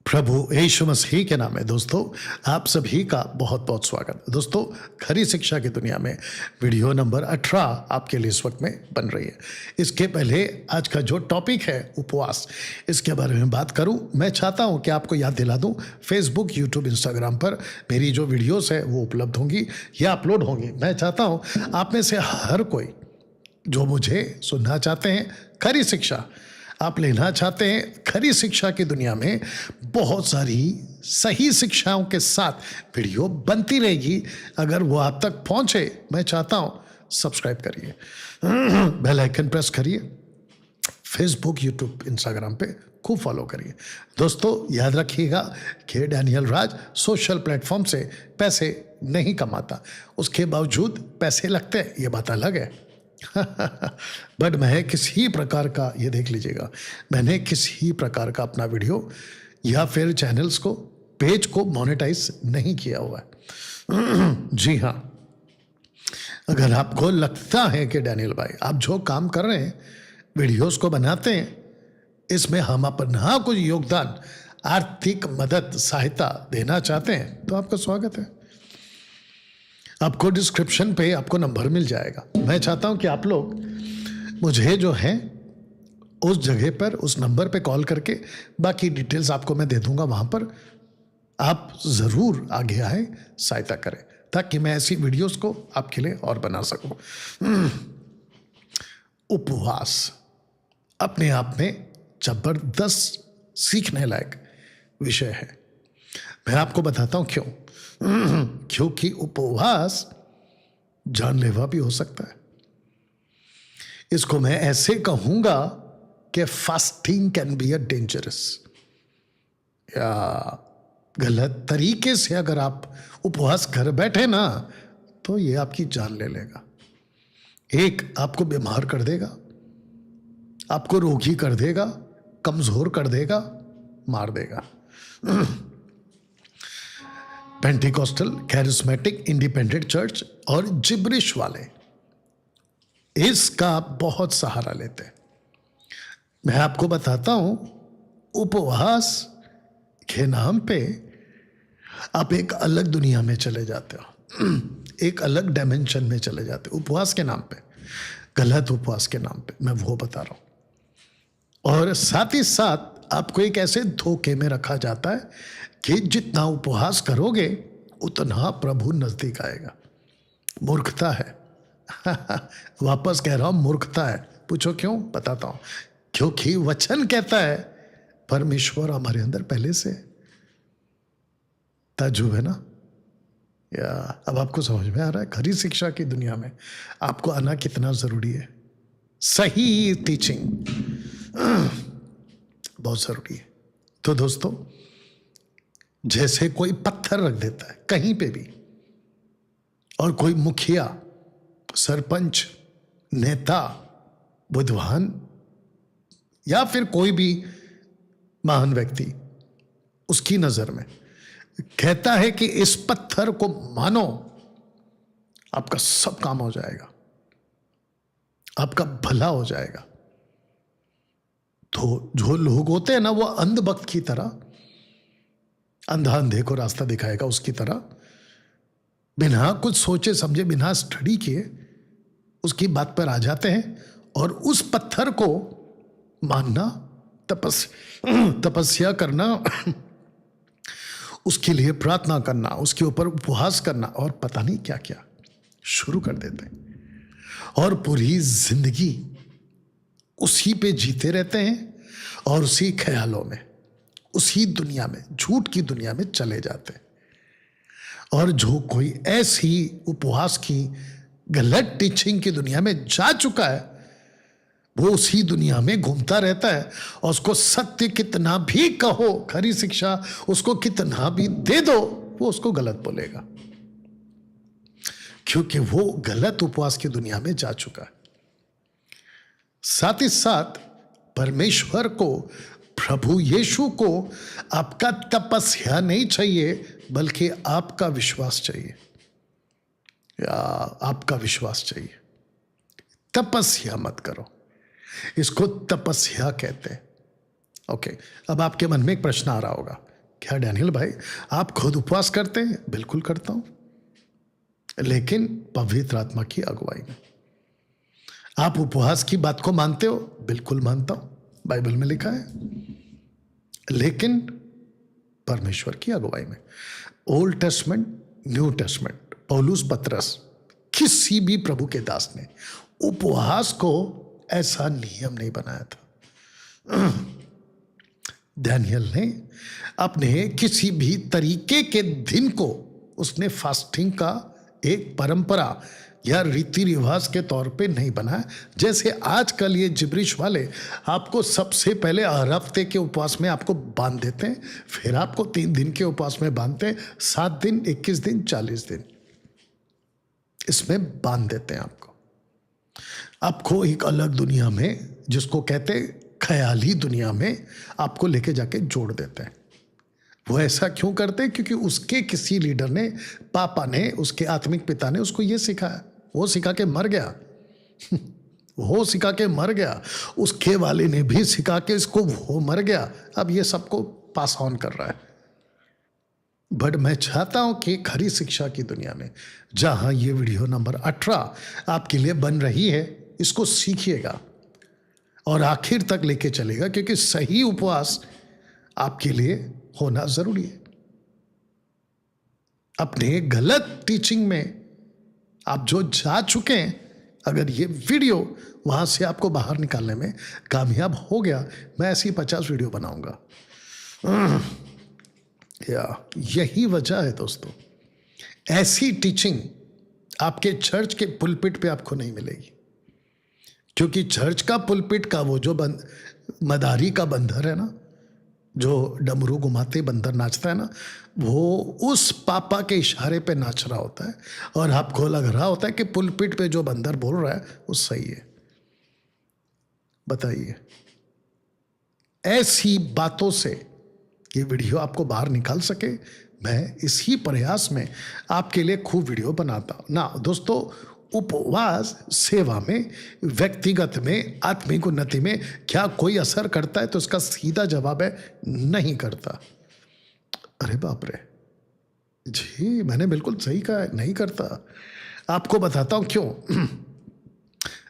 प्रभु यीशु मसीह के नाम में दोस्तों आप सभी का बहुत बहुत स्वागत। दोस्तों खरी शिक्षा की दुनिया में वीडियो नंबर 18 आपके लिए इस वक्त में बन रही है। इसके पहले आज का जो टॉपिक है उपवास, इसके बारे में बात करूं। मैं चाहता हूं कि आपको याद दिला दूं, फेसबुक, यूट्यूब, इंस्टाग्राम पर मेरी जो वीडियोस है वो उपलब्ध होंगी या अपलोड होंगी। मैं चाहता हूँ आप में से हर कोई जो मुझे सुनना चाहते हैं, खरी शिक्षा आप लेना चाहते हैं, खरी शिक्षा की दुनिया में बहुत सारी सही शिक्षाओं के साथ वीडियो बनती रहेगी। अगर वो आप तक पहुंचे, मैं चाहता हूं सब्सक्राइब करिए, बेल आइकन प्रेस करिए, फेसबुक, यूट्यूब, इंस्टाग्राम पे खूब फॉलो करिए। दोस्तों याद रखिएगा कि डैनियल राज सोशल प्लेटफॉर्म से पैसे नहीं कमाता, उसके बावजूद पैसे लगते हैं, ये बात अलग है। बट मैं किसी प्रकार का, ये देख लीजिएगा, मैंने किसी प्रकार का अपना वीडियो या फिर चैनल्स को, पेज को मोनेटाइज नहीं किया हुआ है। जी हाँ, अगर आपको लगता है कि डैनियल भाई आप जो काम कर रहे हैं, वीडियोस को बनाते हैं, इसमें हम अपना कुछ योगदान, आर्थिक मदद, सहायता देना चाहते हैं, तो आपका स्वागत है। आपको डिस्क्रिप्शन पे आपको नंबर मिल जाएगा। मैं चाहता हूं कि आप लोग मुझे जो है उस जगह पर, उस नंबर पे कॉल करके, बाकी डिटेल्स आपको मैं दे दूंगा, वहां पर आप ज़रूर आगे आए, सहायता करें, ताकि मैं ऐसी वीडियोस को आपके लिए और बना सकूं। उपवास अपने आप में जबरदस्त सीखने लायक विषय है। मैं आपको बताता हूं क्यों। क्योंकि उपवास जानलेवा भी हो सकता है। इसको मैं ऐसे कहूंगा कि fasting can be a dangerous, या गलत तरीके से अगर आप उपवास कर बैठे ना, तो ये आपकी जान ले लेगा। एक, आपको बीमार कर देगा, आपको रोगी कर देगा, कमजोर कर देगा, मार देगा। पेंटिकॉस्टल, कैरिस्मेटिक, इंडिपेंडेंट चर्च और जिब्रिश वाले इसका बहुत सहारा लेते हैं। मैं आपको बताता हूं, उपवास के नाम पे आप एक अलग दुनिया में चले जाते हो, एक अलग डायमेंशन में चले जाते हो उपवास के नाम पे, गलत उपवास के नाम पे, मैं वो बता रहा हूं। और साथ ही साथ आपको एक ऐसे धोखे में रखा जाता है कि जितना उपवास करोगे उतना प्रभु नजदीक आएगा। मूर्खता है। वापस कह रहा हूं, मूर्खता है। पूछो क्यों? बताता हूं। क्योंकि वचन कहता है परमेश्वर हमारे अंदर पहले से। ताज्जुब है ना? या अब आपको समझ में आ रहा है खरी शिक्षा की दुनिया में आपको आना कितना जरूरी है। सही टीचिंग बहुत जरूरी है। तो दोस्तों, जैसे कोई पत्थर रख देता है कहीं पे भी, और कोई मुखिया, सरपंच, नेता, विद्वान या फिर कोई भी महान व्यक्ति उसकी नजर में कहता है कि इस पत्थर को मानो, आपका सब काम हो जाएगा, आपका भला हो जाएगा। तो जो लोग होते हैं ना, वो अंधभक्त की तरह, अंधा अंधे को रास्ता दिखाएगा, उसकी तरह बिना कुछ सोचे समझे, बिना स्टडी किए उसकी बात पर आ जाते हैं और उस पत्थर को मानना, तपस्या करना, उसके लिए प्रार्थना करना, उसके ऊपर उपवास करना और पता नहीं क्या क्या शुरू कर देते हैं, और पूरी जिंदगी उसी पे जीते रहते हैं और उसी ख्यालों में, उसी दुनिया में, झूठ की दुनिया में चले जाते हैं। और जो कोई ऐसी उपवास की गलत टीचिंग की दुनिया में जा चुका है, वो उसी दुनिया में घूमता रहता है, और उसको सत्य कितना भी कहो, खरी शिक्षा उसको कितना भी दे दो, वो उसको गलत बोलेगा, क्योंकि वो गलत उपवास की दुनिया में जा चुका है। साथ ही साथ परमेश्वर को, प्रभु यीशु को आपका तपस्या नहीं चाहिए, बल्कि आपका विश्वास चाहिए, या आपका विश्वास चाहिए। तपस्या मत करो, इसको तपस्या कहते हैं। ओके, अब आपके मन में एक प्रश्न आ रहा होगा, क्या डैनियल भाई आप खुद उपवास करते हैं? बिल्कुल करता हूं, लेकिन पवित्र आत्मा की अगुवाई में। आप उपवास की बात को मानते हो? बिल्कुल मानता हूं, बाइबल में लिखा है, लेकिन परमेश्वर की अगुवाई में। ओल्ड टेस्टमेंट, न्यू टेस्टमेंट, पौलुस, पतरस, किसी भी प्रभु के दास ने उपवास को ऐसा नियम नहीं बनाया था। डैनियल ने अपने किसी भी तरीके के दिन को उसने फास्टिंग का एक परंपरा या रीति रिवाज के तौर पे नहीं बनाया। जैसे आजकल ये जिब्रिश वाले आपको सबसे पहले हर हफ्ते के उपवास में आपको बांध देते हैं, फिर आपको 3 दिन के उपवास में बांधते हैं, 7 दिन, 21 दिन, 40 दिन इसमें बांध देते हैं आपको एक अलग दुनिया में, जिसको कहते ख्याली दुनिया में आपको लेके जाके जोड़ देते हैं। वो ऐसा क्यों करते हैं? क्योंकि उसके किसी लीडर ने, पापा ने, उसके आत्मिक पिता ने उसको ये सिखाया, वो सिखा के मर गया। वो सिखा के मर गया, उसके वाले ने भी सिखा के इसको वो मर गया। अब ये सबको पास ऑन कर रहा है। बट मैं चाहता हूं कि खरी शिक्षा की दुनिया में, जहां ये वीडियो नंबर 18 आपके लिए बन रही है, इसको सीखिएगा और आखिर तक लेके चलेगा, क्योंकि सही उपवास आपके लिए होना जरूरी है। अपने गलत टीचिंग में आप जो जा चुके हैं, अगर ये वीडियो वहां से आपको बाहर निकालने में कामयाब हो गया, मैं ऐसी 50 वीडियो बनाऊंगा। यही वजह है दोस्तों, ऐसी टीचिंग आपके चर्च के पुलपिट पे आपको नहीं मिलेगी, क्योंकि चर्च का पुलपिट का वो जो मदारी का बंदर है ना, जो डमरू घुमाते बंदर नाचता है ना, वो उस पापा के इशारे पे नाच रहा होता है, और आपको लग रहा होता है कि पुलपिट पे जो बंदर बोल रहा है वो सही है। बताइए, ऐसी बातों से ये वीडियो आपको बाहर निकाल सके, मैं इसी प्रयास में आपके लिए खूब वीडियो बनाता हूं ना दोस्तों। उपवास सेवा में, व्यक्तिगत में, आत्मिक उन्नति में क्या कोई असर करता है? तो इसका सीधा जवाब है नहीं करता। अरे बाप रे जी, मैंने बिल्कुल सही कहा है, नहीं करता। आपको बताता हूं क्यों।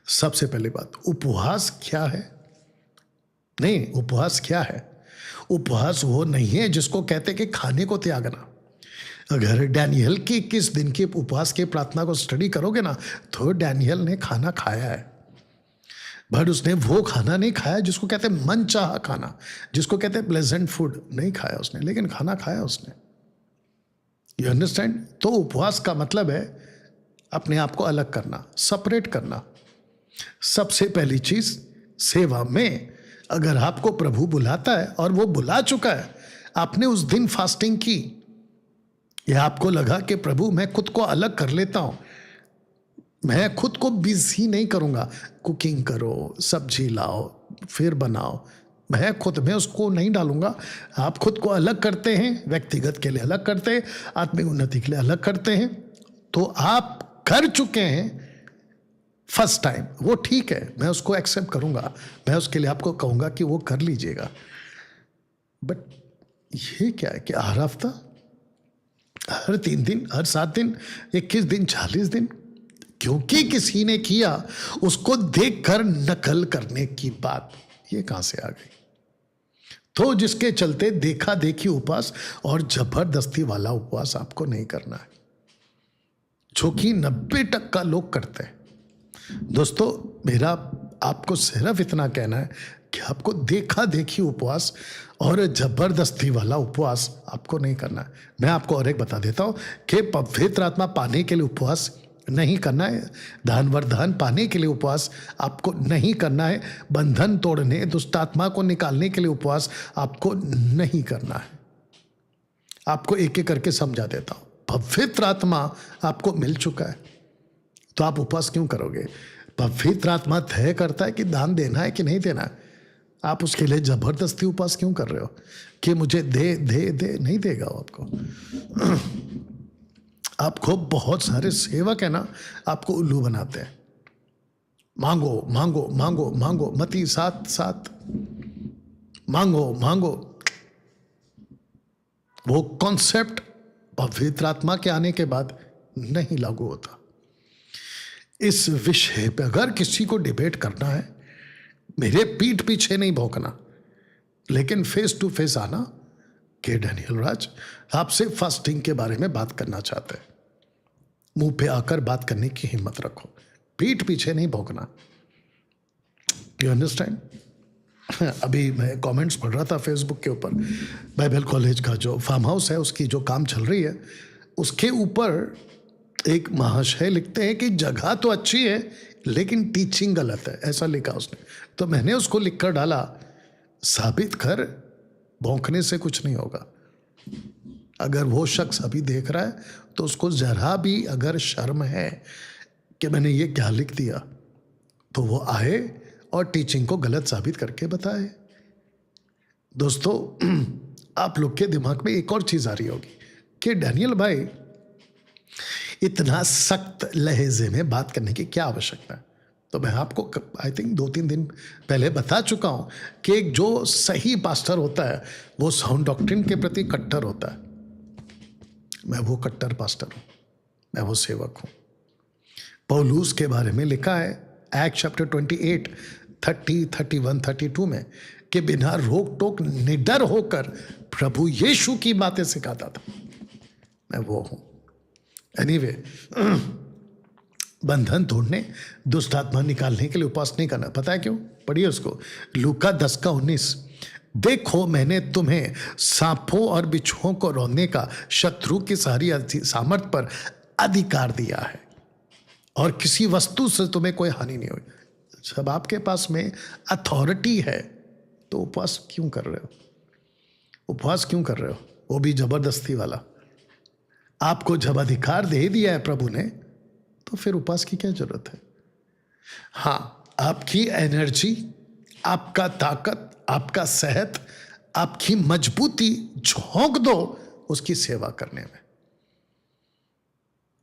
सबसे पहली बात, उपवास क्या है? नहीं, उपवास क्या है? उपवास वो नहीं है जिसको कहते कि खाने को त्यागना। अगर डैनियल की 21 दिन की उपवास की प्रार्थना को स्टडी करोगे ना, तो डैनियल ने खाना खाया है, बट उसने वो खाना नहीं खाया जिसको कहते हैं मनचाहा खाना, जिसको कहते हैं प्लेजेंट फूड, नहीं खाया उसने, लेकिन खाना खाया उसने। You understand? तो उपवास का मतलब है अपने आप को अलग करना, सेपरेट करना। सबसे पहली चीज, सेवा में अगर आपको प्रभु बुलाता है और वो बुला चुका है, आपने उस दिन फास्टिंग की, या आपको लगा कि प्रभु मैं खुद को अलग कर लेता हूं, मैं खुद को बिजी नहीं करूंगा, कुकिंग करो, सब्जी लाओ, फिर बनाओ, मैं खुद में उसको नहीं डालूंगा। आप खुद को अलग करते हैं, व्यक्तिगत के लिए अलग करते हैं, आत्मिक उन्नति के लिए अलग करते हैं, तो आप कर चुके हैं फर्स्ट टाइम, वो ठीक है, मैं उसको एक्सेप्ट करूंगा, मैं उसके लिए आपको कहूंगा कि वो कर लीजिएगा। बट ये क्या है कि हर हफ्ता, हर 3 दिन, हर 7 दिन, 21 दिन, 40 दिन, क्योंकि किसी ने किया उसको देखकर नकल करने की बात ये कहां से आ गई? तो जिसके चलते देखा देखी उपवास और जबरदस्ती वाला उपवास आपको नहीं करना है, जो कि 90% लोग करते हैं। दोस्तों, मेरा आपको सिर्फ इतना कहना है कि आपको देखा देखी उपवास और जबरदस्ती वाला उपवास आपको नहीं करना है। मैं आपको और एक बता देता हूं कि पवित्र आत्मा पाने के लिए उपवास नहीं करना है, धन वरदान पाने के लिए उपवास आपको नहीं करना है, बंधन तोड़ने, दुष्ट आत्मा को निकालने के लिए उपवास आपको नहीं करना है। आपको एक एक करके समझा देता हूं। पवित्र आत्मा आपको मिल चुका है, तो आप उपवास क्यों करोगे? पवित्र आत्मा तय करता है कि दान देना है कि नहीं देना है। आप उसके लिए जबरदस्ती उपवास क्यों कर रहे हो कि मुझे दे दे दे? नहीं देगा वो आपको। आपको बहुत सारे सेवक है ना, आपको उल्लू बनाते हैं। मांगो मांगो मांगो मांगो, मती 7:7, मांगो मांगो। वो कॉन्सेप्ट पवित्र आत्मा के आने के बाद नहीं लागू होता। इस विषय पे अगर किसी को डिबेट करना है, मेरे पीठ पीछे नहीं भौंकना, लेकिन फेस टू फेस आना कि डैनियल राज आपसे फास्टिंग के बारे में बात करना चाहते हैं, मुंह पे आकर बात करने की हिम्मत रखो, पीठ पीछे नहीं भौंकना। You understand? अभी मैं कमेंट्स पढ़ रहा था फेसबुक के ऊपर, बाइबल कॉलेज का जो फार्म हाउस है उसकी जो काम चल रही है, उसके ऊपर एक महाशय लिखते हैं कि जगह तो अच्छी है लेकिन टीचिंग गलत है, ऐसा लिखा उसने। तो मैंने उसको लिखकर डाला, साबित कर, भौंकने से कुछ नहीं होगा। अगर वो शख्स अभी देख रहा है तो उसको जरा भी अगर शर्म है कि मैंने ये क्या लिख दिया, तो वो आए और टीचिंग को गलत साबित करके बताए। दोस्तों, आप लोग के दिमाग में एक और चीज आ रही होगी कि डैनियल भाई इतना सख्त लहजे में बात करने की क्या आवश्यकता है। तो मैं आपको आई थिंक 2-3 दिन पहले बता चुका हूं कि एक जो सही पास्टर होता है वो साउंड डॉक्ट्रिन के प्रति कट्टर होता है। मैं वो कट्टर पास्टर हूं, मैं वो सेवक हूं। पौलुस के बारे में लिखा है एक्ट चैप्टर 28, 30, 31, 32 में कि बिना रोक टोक निडर होकर प्रभु यीशु की बातें सिखाता था। मैं वो हूं। एनीवे, बंधन तोड़ने, दुष्ट आत्मा निकालने के लिए उपवास नहीं करना। पता है क्यों? पढ़िए उसको, लूका 10:19। देखो, मैंने तुम्हें सांपों और बिच्छुओं को रौंदने का शत्रु की सारी सामर्थ पर अधिकार दिया है और किसी वस्तु से तुम्हें कोई हानि नहीं हुई। जब आपके पास में अथॉरिटी है तो उपवास क्यों कर रहे हो? उपवास क्यों कर रहे हो? वो भी जबरदस्ती वाला। आपको जब अधिकार दे दिया है प्रभु ने, तो फिर उपवास की क्या जरूरत है? हाँ, आपकी एनर्जी, आपका ताकत, आपका सेहत, आपकी मजबूती झोंक दो उसकी सेवा करने में।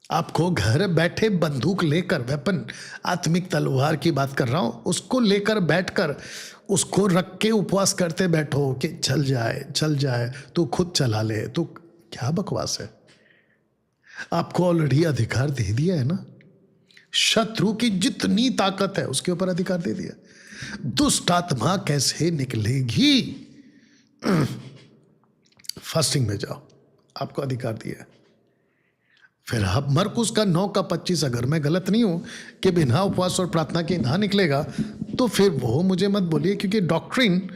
आपको घर बैठे बंदूक लेकर, वेपन, आत्मिक तलवार की बात कर रहा हूं, उसको लेकर बैठकर उसको रख के उपवास करते बैठो कि चल जाए चल जाए, तू खुद चला ले, तू क्या बकवास है? आपको ऑलरेडी अधिकार दे दिया है ना। शत्रु की जितनी ताकत है उसके ऊपर अधिकार दे दिया। दुष्ट आत्मा कैसे निकलेगी? फास्टिंग में जाओ, आपको अधिकार दिया है। फिर आप मरकुस का 9:25, अगर मैं गलत नहीं हूं कि बिना उपवास और प्रार्थना के ना निकलेगा, तो फिर वो मुझे मत बोलिए, क्योंकि डॉक्ट्रिन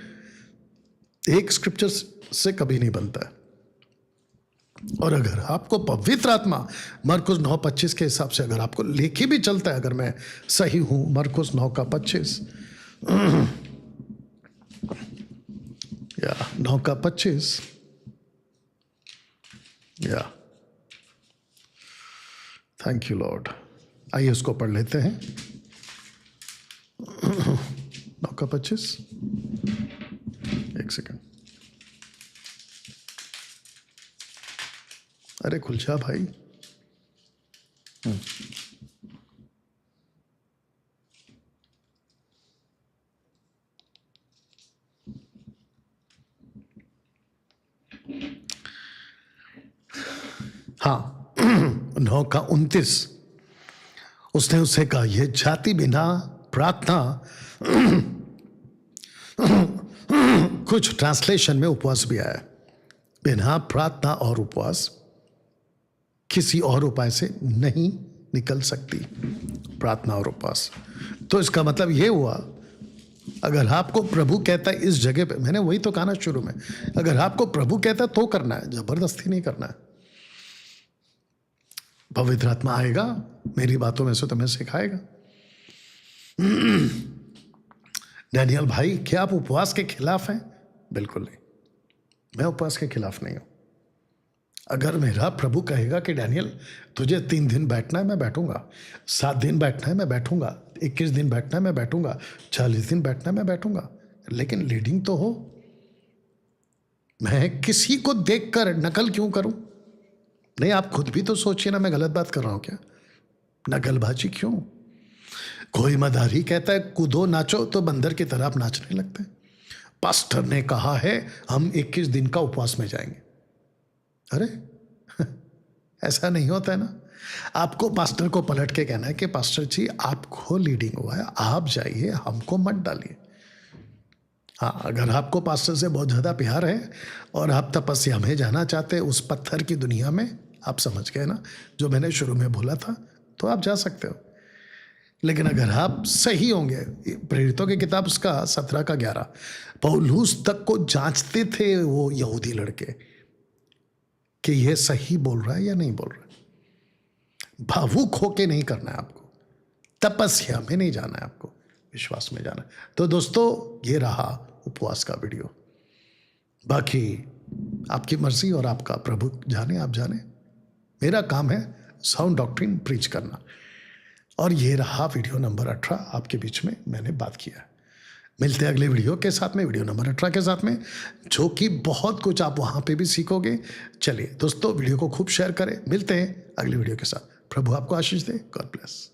एक स्क्रिप्चर से कभी नहीं बनता है। और अगर आपको पवित्र आत्मा मरकुस 9:25 के हिसाब से अगर आपको लेके भी चलता है, अगर मैं सही हूं, मरकुस 9:25 या 9:25 या, थैंक यू लॉर्ड। आइए उसको पढ़ लेते हैं। 9:25, एक सेकंड। अरे खुल जा भाई। हाँ, 9:29 उसने उससे कहा, यह जाति बिना प्रार्थना, कुछ ट्रांसलेशन में उपवास भी आया, बिना प्रार्थना और उपवास किसी और उपाय से नहीं निकल सकती। प्रार्थना और उपवास, तो इसका मतलब यह हुआ, अगर आपको प्रभु कहता है इस जगह पे, मैंने वही तो कहा ना शुरू में, अगर आपको प्रभु कहता है तो करना है, जबरदस्ती नहीं करना है। पवित्र आत्मा आएगा, मेरी बातों में से तुम्हें सिखाएगा। डैनियल भाई, क्या आप उपवास के खिलाफ हैं? बिल्कुल नहीं, मैं उपवास के खिलाफ नहीं हूं। अगर मेरा प्रभु कहेगा कि डैनियल तुझे 3 दिन बैठना है, मैं बैठूंगा। 7 दिन बैठना है, मैं बैठूंगा। 21 दिन बैठना है, मैं बैठूंगा। 40 दिन बैठना है, मैं बैठूंगा। लेकिन लीडिंग तो हो। मैं किसी को देखकर नकल क्यों करूं? नहीं, आप खुद भी तो सोचिए ना, मैं गलत बात कर रहा हूं क्या? नकलबाजी क्यों? कोई मदारी कहता है कूदो नाचो, तो बंदर की तरह आप नाचने लगते हैं। पास्टर ने कहा है हम 21 दिन का उपवास में जाएंगे। अरे ऐसा नहीं होता है ना। आपको पास्टर को पलट के कहना है कि पास्टर जी आपको लीडिंग हुआ है, आप जाइए, हमको मत डालिए। हाँ, अगर आपको पास्टर से बहुत ज़्यादा प्यार है और आप तपस्या में जाना चाहते हैं उस पत्थर की दुनिया में, आप समझ गए ना जो मैंने शुरू में बोला था, तो आप जा सकते हो। लेकिन अगर आप सही होंगे, प्रेरितों की किताब उसका 17 का 11, पौलुस तक को जांचते थे वो यहूदी लड़के कि ये सही बोल रहा है या नहीं बोल रहा है। भावुक होके नहीं करना है आपको, तपस्या में नहीं जाना है आपको, विश्वास में जाना है। तो दोस्तों ये रहा उपवास का वीडियो। बाकी आपकी मर्जी और आपका प्रभु जाने, आप जाने। मेरा काम है साउंड डॉक्ट्रिन प्रीच करना। और ये रहा वीडियो नंबर 18 आपके बीच में मैंने बात किया। मिलते हैं अगले वीडियो के साथ में, वीडियो नंबर 18 के साथ में, जो कि बहुत कुछ आप वहाँ पे भी सीखोगे। चलिए दोस्तों वीडियो को खूब शेयर करें। मिलते हैं अगले वीडियो के साथ। प्रभु आपको आशीष दे। God bless.